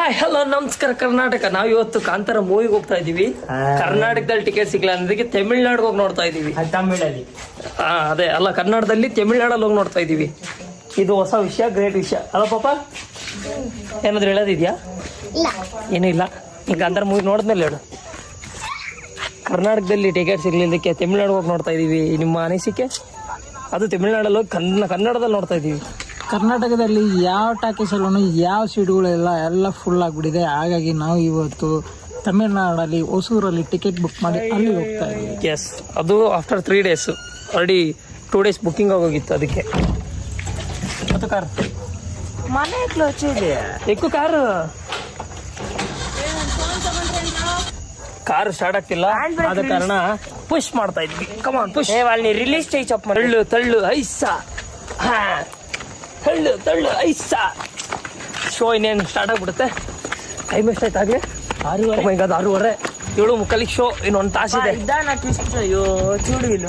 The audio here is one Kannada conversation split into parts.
ಹಾಯ್ ಹಲೋ ನಮಸ್ಕಾರ ಕರ್ನಾಟಕ. ನಾವು ಇವತ್ತು ಕಾಂತಾರ ಮೂವಿಗೆ ಹೋಗ್ತಾ ಇದೀವಿ. ಕರ್ನಾಟಕದಲ್ಲಿ ಟಿಕೆಟ್ ಸಿಗ್ಲ ಅನ್ನೋದಕ್ಕೆ ತಮಿಳ್ನಾಡಿಗೆ ಹೋಗಿ ನೋಡ್ತಾ ಇದೀವಿ. ತಮಿಳಲ್ಲಿ ಅದೇ ಅಲ್ಲ, ಕನ್ನಡದಲ್ಲಿ ತಮಿಳ್ನಾಡಲ್ಲಿ ಹೋಗಿ ನೋಡ್ತಾ ಇದೀವಿ. ಇದು ಹೊಸ ವಿಷಯ, ಗ್ರೇಟ್ ವಿಷಯ ಅಲ್ಲ ಪಾಪ? ಏನಾದ್ರು ಹೇಳೋದಿದ್ಯಾ? ಏನೂ ಇಲ್ಲ. ಈಗ ಕಾಂತಾರ ಮೂವಿ ನೋಡಿದ್ಮೇಲೆ ಹೇಳು. ಕರ್ನಾಟಕದಲ್ಲಿ ಟಿಕೆಟ್ ಸಿಗ್ಲಿದ್ದಕ್ಕೆ ತಮಿಳ್ನಾಡಿಗೆ ಹೋಗಿ ನೋಡ್ತಾ ಇದೀವಿ. ನಿಮ್ಮ ಅನಿಸಿಕೆ? ಅದು ತಮಿಳ್ನಾಡಲ್ಲಿ ಹೋಗಿ ಕನ್ನಡದಲ್ಲಿ ನೋಡ್ತಾ ಇದೀವಿ. ಕರ್ನಾಟಕದಲ್ಲಿ ಯಾವ ಟಾಕೀಸಲ್ಲೂ ಯಾವ ಸೀಟ್ಗಳೆಲ್ಲ ಎಲ್ಲ ಫುಲ್ ಆಗಿಬಿಟ್ಟಿದೆ. ಹಾಗಾಗಿ ನಾವು ಇವತ್ತು ತಮಿಳ್ನಾಡಲ್ಲಿ ಹೊಸೂರಲ್ಲಿ ಟಿಕೆಟ್ ಬುಕ್ ಮಾಡಿ ಅಲ್ಲಿ ಹೋಗ್ತಾ ಇದ್ದೀವಿ. ಎಸ್, ಅದು after 3 days. Already 2 days booking ಆಗೋಗಿತ್ತು. ಅದಕ್ಕೆ ಮತ್ತು ಕಾರ್ ಮನೆ ಇದೆ ఎక్కువ ಕಾರ್ ಸ್ಟಾರ್ಟ್ ಆಗ್ತಿಲ್ಲ. ಆದ ಕಾರಣ ಪುಷ್ ಮಾಡ್ತಾ ಇದ್ವಿ. ಕಮಾನ್ ಪುಷ್. ಅಲ್ಲಿ ರಿಲೀಸ್ ಟೈಚ್ ಅಪ್ ಮಾಡಿ ತಳ್ಳು ತಳ್ಳು ಐಸಾ. ಹಾ, ತಳ್ಳು ತಳ್ಳು ಐಸಾ. ಶೋ ಇನ್ನೇನು ಸ್ಟಾರ್ಟ್ ಆಗ್ಬಿಡುತ್ತೆ. ಟೈಮ್ ಎಷ್ಟಾಯ್ತು ಆಗಲೇ? 6:30. 7:45 ಶೋ. ಇನ್ನೊಂದು ತಾಸಿದೆ. ಅಯ್ಯೋ ಚೂಡು ಇಲ್ಲ.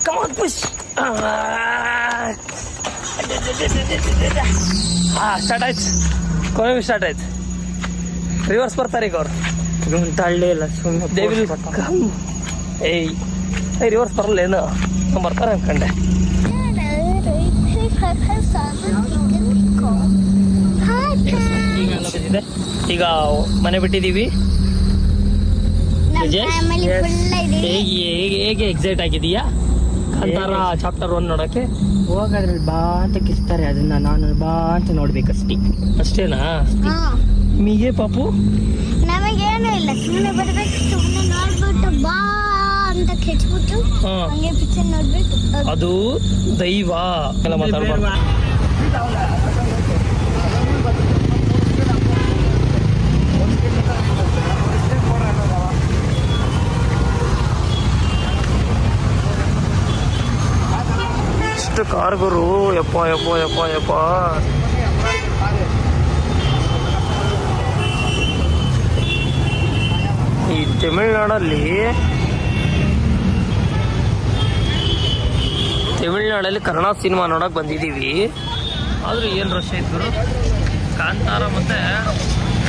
ಕಮಾನ್ ಪುಷ್. ಸ್ಟಾರ್ಟ್ ಆಯ್ತು. ಕೊನೆಗೂ ಸ್ಟಾರ್ಟ್ ಆಯ್ತು. ರಿವರ್ಸ್ ಬರ್ತಾರೆ ಈಗ ಅವ್ರು. ತಳ್ಳಿ ಇಲ್ಲ ಸುಮ್ಮನೆ ದೇ ವಿಲ್ ಕಮ್. ಏಯ್ ರಿವರ್ಸ್ ಬರಲ್ಲ ಏನು? ಬರ್ತಾರೆ ಅನ್ಕಂಡೆ. ಈಗ ಮನೆ ಬಿಟ್ಟಿದ್ದೀವಿ. ಹೇಗೆ ಎಕ್ಸೈಟ್ ಆಗಿದೀಯಾ ಕಾಂತಾರ ಚಾಪ್ಟರ್ 1 ನೋಡಕ್ಕೆ? ಹೋಗೋದ್ರಲ್ಲಿ ಬಾ ಅಂತ ಕಿಸ್ತಾರೆ. ಅದನ್ನ ನಾನು ಬಾ ಅಂತ ನೋಡ್ಬೇಕಷ್ಟೇ. ಅಷ್ಟೇನಾ? ಮೀಗೆ ಪಾಪು ನಮಗೇನು ಇಲ್ಲ, ಸುಮ್ಮನೆ ಬರ್ಬೇಕು, ಸುಮ್ಮನೆ ನೋಡ್ಬಿಟ್ಟು ಬಾ ಅಂತ ಕೆಚ್ಬಿಟ್ಟು ಹಂಗೆ ಪಿಕ್ಚರ್ ನೋಡ್ಬೇಕು. ಅದು ದೈವ ಎಲ್ಲ ಮಾತಾಡ್ಬಾರ್ದು. ಎಷ್ಟು ಕಾರ್ಗುರು, ಯಪ್ಪ ಯಪ್ಪ ಯಪ್ಪ ಯಪ್ಪ. ಈ ತಮಿಳ್ನಾಡಲ್ಲಿ ಕನ್ನಡ ಸಿನಿಮಾ ನೋಡಕ್ ಬಂದಿದ್ದೀವಿ. ಆದ್ರೂ ಏನು ರಶ್ ಇದ್ರು. ಕಾಂತಾರ ಮತ್ತೆ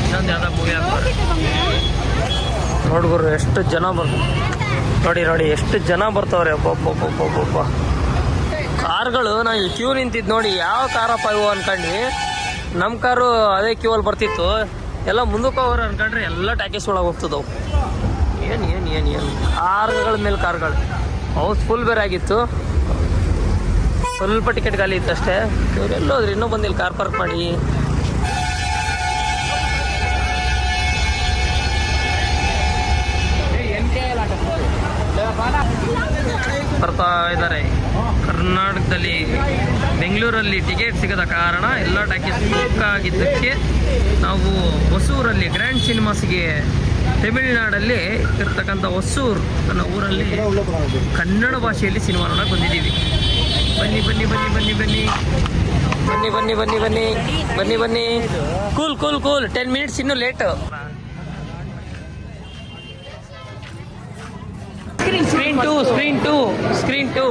ಇನ್ನೊಂದು ಯಾವ್ದೋ ಮೂವಿ ಹಾಕ್ತಾರೆ ನೋಡ್ಗುರು. ಎಷ್ಟು ಜನ ನೋಡಿ ಎಷ್ಟು ಜನ ಬರ್ತಾವ್ರೆ. ಒಬ್ಬೊಬ್ಬೊಬ್ಬೊಬ್ಬೊಬ್ಬ ಕಾರ್ಗಳು. ನಾವು ಕ್ಯೂ ನಿಂತಿದ್ದು ನೋಡಿ, ಯಾವ ಕಾರಪ್ಪ ಇವು ಅನ್ಕೊಂಡು. ನಮ್ಮ ಕಾರು ಅದೇ ಕ್ಯೂ ಅಲ್ಲಿ ಬರ್ತಿತ್ತು. ಎಲ್ಲ ಮುಂದಕ್ಕೆ ಹೋಗೋರು ಅನ್ಕೊಂಡ್ರೆ ಎಲ್ಲ ಟ್ಯಾಕೇಜ್ ಒಳಗೆ ಹೋಗ್ತದವು. ಏನು ಕಾರ್ಗಳ ಮೇಲೆ ಕಾರ್ಗಳು. ಹೌಸ್ಫುಲ್ ಬೇರೆ ಆಗಿತ್ತು. ಸ್ವಲ್ಪ ಟಿಕೆಟ್ ಖಾಲಿ ಇತ್ತು ಅಷ್ಟೇ. ಇವರೆಲ್ಲೋದ್ರಿ ಇನ್ನೂ ಬಂದಿಲ್ಲ ಕಾರ್ ಪಾರ್ಕ್ ಮಾಡಿ. ಬರ್ತಾ ಇದ್ದಾರೆ. ಕರ್ನಾಟಕದಲ್ಲಿ ಬೆಂಗಳೂರಲ್ಲಿ ಟಿಕೆಟ್ ಸಿಗದ ಕಾರಣ ಎಲ್ಲ ಟ್ಯಾಕೇಜ್ ಬುಕ್ ಆಗಿದ್ದಕ್ಕೆ ನಾವು ಹೊಸೂರಲ್ಲಿ ಗ್ರ್ಯಾಂಡ್ ಸಿನಿಮಾಸ್ಗೆ ತಮಿಳ್ನಾಡಲ್ಲಿ ಇರ್ತಕ್ಕಂಥ ಹೊಸೂರು ಅನ್ನೋ ಊರಲ್ಲಿ ಕನ್ನಡ ಭಾಷೆಯಲ್ಲಿ ಸಿನಿಮಾ ನೋಡಕ್ಕೆ ಬಂದಿದ್ದೀವಿ. ಬನ್ನಿ ಬನ್ನಿ ಬನ್ನಿ ಬನ್ನಿ ಬನ್ನಿ ಬನ್ನಿ ಬನ್ನಿ ಬನ್ನಿ ಬನ್ನಿ ಬನ್ನಿ ಬನ್ನಿ. ಕೂಲ್ 10 minutes ಇನ್ನೂ ಲೇಟು. Screen two.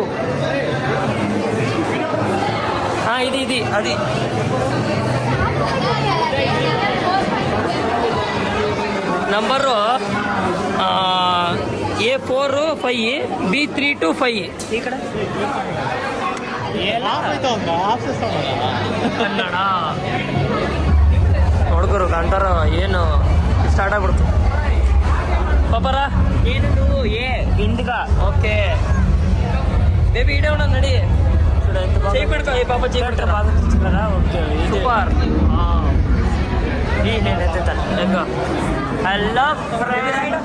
ಹಾಂ ಇದು ಅದು. Number A45 B325. ಈ ಕಡೆ ಕನ್ನಡ ನೋಡ್ಕೊರು. ಕಾಂತಾರ ಏನು ಸ್ಟಾರ್ಟ್ ಆಗ್ಬಿಡ್ತು ಪಾಪರ. ಇಂಡ್ಗ ಓಕೆ ಬೇಬಿ ಇಡೋಣ ನಡಿ. ಚೈ ಬಿಡ್ಕೊ ಪಾಪ, ಚೈ ಬಿಡ್ಕೊ. ಸೂಪರ್. ಹಲೋ ಜನ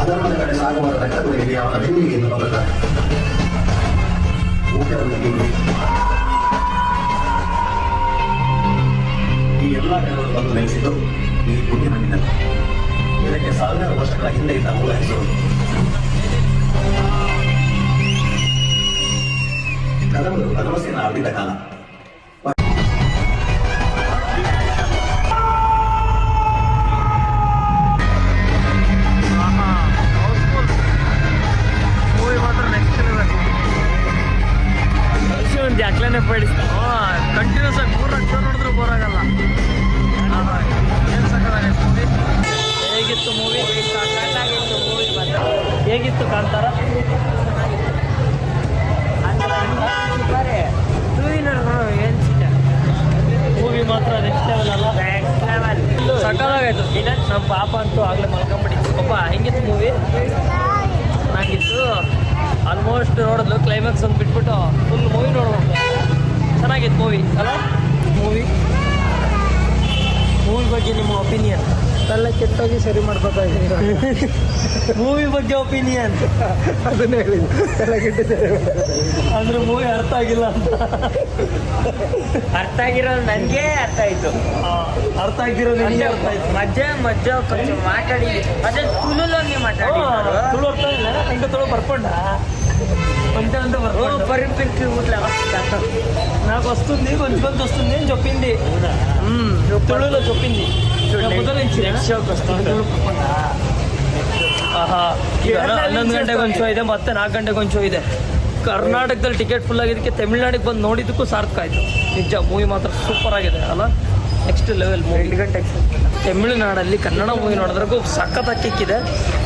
ಅದರ ಕಡೆ ಸಾಗುವ ಯಾವ ಈ ಎಲ್ಲ ಜನರು ಬಂದು ನೆಲೆಸಿದ್ದು ಈ ಪುಣ್ಯ ಮಣ್ಣಿನಲ್ಲಿ ಇದಕ್ಕೆ 16 ವರ್ಷಗಳ ಹಿಂದೆ ಇದ್ದ ಮೂಲ ಹೆಸರು. ಕದಮರು ಕದಮಸೇನ ಆಡಿದ ಕಾಲ. ಮೂವಿ ಮಾತ್ರ ನೆಕ್ಸ್ಟ್ ಒಂದು ಯಾಕ್ಲೇನೆ ಪಡಿಸ್ತಾ ಕಂಟಿನ್ಯೂಸ್ ಆಗಿ 3 ಲಕ್ಷ ನೋಡಿದ್ರು ಬೋರ್ ಆಗಲ್ಲ. ಏನು ಸಕ್ಕತ್ತಾಗಿತ್ತು ಮೂವಿ. ಹೇಗಿತ್ತು ಮೂವಿ? ಸಕ್ಕತ್ತಾಗಿತ್ತು ಮೂವಿ. ಹೇಗಿತ್ತು ಕಾಂತಾರ? ಮೂವಿ ಮಾತ್ರ ನೆಕ್ಸ್ಟ್ ಲೆವೆಲ್ ಅಲ್ಲ, ಸಕ್ಕತ್ತಾಗಾಯ್ತು. ನಮ್ಮ ಪಾಪ ಅಂತೂ ಆಗಲೇ ಮಲ್ಕೊಂಬಿಟ್ಟಿತ್ತು. ಪಾಪ ಹೆಂಗಿತ್ತು ಮೂವಿ? ಚೆನ್ನಾಗಿತ್ತು. ಆಲ್ಮೋಸ್ಟ್ ನೋಡಿದ್ಲು, ಕ್ಲೈಮ್ಯಾಕ್ಸ್ ಒಂದು ಬಿಟ್ಬಿಟ್ಟು ಫುಲ್ ಮೂವಿ ನೋಡ್ಬೇಕು. ಚೆನ್ನಾಗಿತ್ತು ಮೂವಿ ಅಲ್ಲ? ಮೂವಿ ಬಗ್ಗೆ ನಿಮ್ಮ ಒಪಿನಿಯನ್? ಎಲ್ಲ ಕೆಟ್ಟೋಗಿ ಸರಿ ಮಾಡ್ಬೇಕಾಗಿದೆ. ಮೂವಿ ಬಗ್ಗೆ ಒಪಿನಿಯನ್ ಅದನ್ನೇ ಹೇಳಿದ್ದು, ಎಲ್ಲ ಕೆಟ್ಟ ಸರಿ ಅಂದ್ರೆ ಮೂವಿ ಅರ್ಥ ಆಗಿಲ್ಲ ಅಂತ. ಅರ್ಥ ಆಗಿರೋದು ನನಗೆ ಅರ್ಥ ಆಯ್ತು. ಅರ್ಥ ಆಗಿರೋದು ನಿನಗೆ ಅರ್ಥ ಆಯ್ತು. ಮಜ್ಜ కొంచెం మాట్లాడి అదే ತುಳುలోనే మాట్లాడి ತುಳು ಅರ್ಥ ಇಲ್ಲ ఇంకా ತುಳು ಬರ್ಕೊಂಡ కొంచెం అంటే పరిపెక్కి ఊట్లా నాకు వస్తుంది కొంచెం వస్తుంది అని చెప్పింది. ತುಳುలో చెప్పింది. ಆಹಾ, ಈಗ 11 ಗಂಟೆಗೆ ಒಂದು ಶೋ ಇದೆ, ಮತ್ತೆ 4 ಗಂಟೆಗೆ ಒಂದು ಶೋ ಇದೆ. ಕರ್ನಾಟಕದಲ್ಲಿ ಟಿಕೆಟ್ ಫುಲ್ ಆಗಿದ್ದಕ್ಕೆ ತಮಿಳ್ನಾಡಿಗೆ ಬಂದು ನೋಡಿದ್ದಕ್ಕೂ ಸಾರ್ಥಕ ಆಯಿತು. ನಿಜ ಮೂವಿ ಮಾತ್ರ ಸೂಪರ್ ಆಗಿದೆ ಅಲ್ಲ, ನೆಕ್ಸ್ಟ್ ಲೆವೆಲ್ ಮೂವಿ. 2 ಗಂಟೆಗೆ ತಮಿಳುನಾಡಲ್ಲಿ ಕನ್ನಡ ಮೂವಿ ನೋಡಿದ್ರಾಗೂ ಸಖತ್ತಾಗಿ ಕಿಕ್ಕಿದೆ.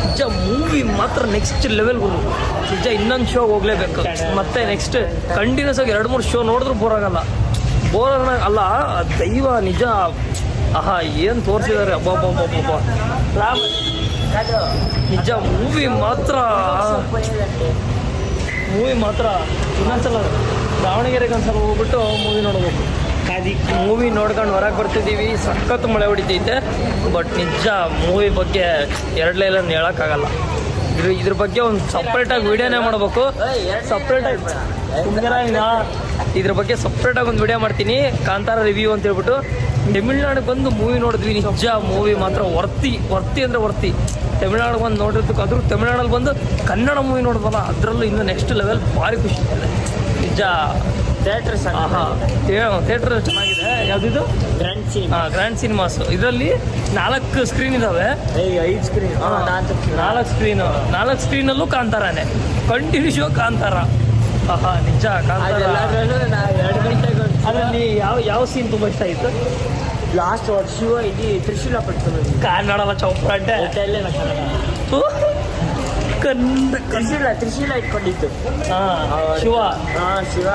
ನಿಜ ಮೂವಿ ಮಾತ್ರ ನೆಕ್ಸ್ಟ್ ಲೆವೆಲ್ ಗುರು. ನಿಜ ಇನ್ನೊಂದು ಶೋ ಹೋಗ್ಲೇಬೇಕು. ಮತ್ತೆ ನೆಕ್ಸ್ಟ್ ಕಂಟಿನ್ಯೂಸ್ ಆಗಿ 2-3 ಶೋ ನೋಡಿದ್ರು ಬೋರ್ ಆಗಲ್ಲ. ಬೋರ್ ಅಲ್ಲ, ದೈವ ನಿಜ. ಆಹಾ, ಏನು ತೋರಿಸಿದ್ದಾರೆ ಅಬ್ಬಬ್ಬಬ್ಬಬ್ಬ. ನಿಜ ಮೂವಿ ಮಾತ್ರ ಇನ್ನೊಂದ್ಸಲ ದಾವಣಗೆರೆಗೆ ಒಂದ್ಸಲ ಹೋಗ್ಬಿಟ್ಟು ಮೂವಿ ನೋಡ್ಬೇಕು. ಮೂವಿ ನೋಡ್ಕೊಂಡು ಹೊರಗೆ ಬರ್ತಿದ್ದೀವಿ. ಸಖತ್ ಮಳೆ ಹೊಡಿತೈತೆ. ಬಟ್ ನಿಜ ಮೂವಿ ಬಗ್ಗೆ 2 ಲೈನ್ ಹೇಳೋಕ್ಕಾಗಲ್ಲ. ಇದ್ರ ಬಗ್ಗೆ ಒಂದು ಸಪ್ರೇಟಾಗಿ ವಿಡಿಯೋನೇ ಮಾಡಬೇಕು. ಸಪ್ರೇಟಾಗಿ ಇದ್ರ ಬಗ್ಗೆ ಸಪ್ರೇಟಾಗಿ ಒಂದು ವಿಡಿಯೋ ಮಾಡ್ತೀನಿ, ಕಾಂತಾರ ರಿವ್ಯೂ ಅಂತ ಹೇಳ್ಬಿಟ್ಟು. ತಮಿಳ್ನಾಡಿಗೆ ಬಂದು ಮೂವಿ ನೋಡಿದ್ವಿ. ನಿಜ ಮೂವಿ ಮಾತ್ರ ವರ್ತಿ ಅಂದರೆ ವರ್ತಿ. ತಮಿಳ್ನಾಡಿಗೆ ಬಂದು ನೋಡಿರೋದಕ್ಕೆ ಅದ್ರ ತಮಿಳ್ನಾಡಲ್ಲಿ ಬಂದು ಕನ್ನಡ ಮೂವಿ ನೋಡಿದ್ವಲ್ಲ, ಅದರಲ್ಲೂ ಇನ್ನೂ ನೆಕ್ಸ್ಟ್ ಲೆವೆಲ್ ಭಾರಿ ಖುಷಿ ಇದೆ ನಿಜ. ಥಿಯೇಟರ್ ಥಿಯೇಟರ್ ಚೆನ್ನಾಗಿದೆ. ಯಾವುದಿದು? Grand cinemas. ಇದರಲ್ಲಿ 4 ಸ್ಕ್ರೀನ್ ಇದ್ದಾವೆ. 5 ಸ್ಕ್ರೀನ್ 4 ಸ್ಕ್ರೀನಲ್ಲೂ ಕಾಂತಾರಾನೆ. Continue show Kantara. ಆಹಾ, ನಿಜ ಕಾಂತಾರ. 2 ಗಂಟೆಗೆ ಅದರಲ್ಲಿ ಯಾವ ಸೀನ್ ತುಂಬ ಇಷ್ಟ ಆಯಿತು? ಲಾಸ್ಟ್ ಶಿವ ಇದು ತ್ರಿಶೂಲ ಪಡ್ಕೊಂಡು ಕನ್ನಡ ಚೌಪಟ್ಟೆ ತ್ರಿಶೂಲ ಇಟ್ಕೊಂಡಿತ್ತು. ಶಿವ ಶಿವ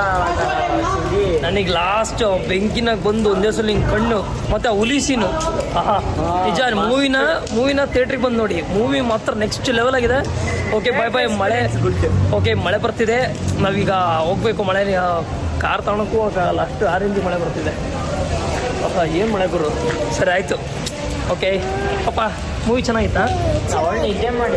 ನನಗೆ ಲಾಸ್ಟ್ ಬೆಂಕಿನಾಗ ಬಂದು ಒಂದೇ ಸಲ ಹಿಂಗೆ ಕಣ್ಣು ಮತ್ತೆ ಹುಲಿ ಸೀನು. ಆಹಾ, ನಿಜ ಮೂವಿನ ಥಿಯೇಟ್ರಿಗೆ ಬಂದು ನೋಡಿ. ಮೂವಿ ಮಾತ್ರ ನೆಕ್ಸ್ಟ್ ಲೆವೆಲ್ ಆಗಿದೆ. ಓಕೆ, ಬಾಯ್. ಮಳೆ ಓಕೆ, ಮಳೆ ಬರ್ತಿದೆ. ನಾವೀಗ ಹೋಗ್ಬೇಕು. ಮಳೆ ಕಾರ್ ತಗೊಳಕ್ಕೂ ಹೋಗಲ್ಲ, ಅಷ್ಟು ಆರಿಂದ ಮಳೆ ಬರ್ತಿದೆ. ಏನು ಮಳೆ ಗುರು. ಸರಿ ಆಯಿತು. ಓಕೆ ಪಾಪ, ಮೂವಿ ಚೆನ್ನಾಗಿತ್ತಾ? ನಿದ್ದೆ ಮಾಡಿ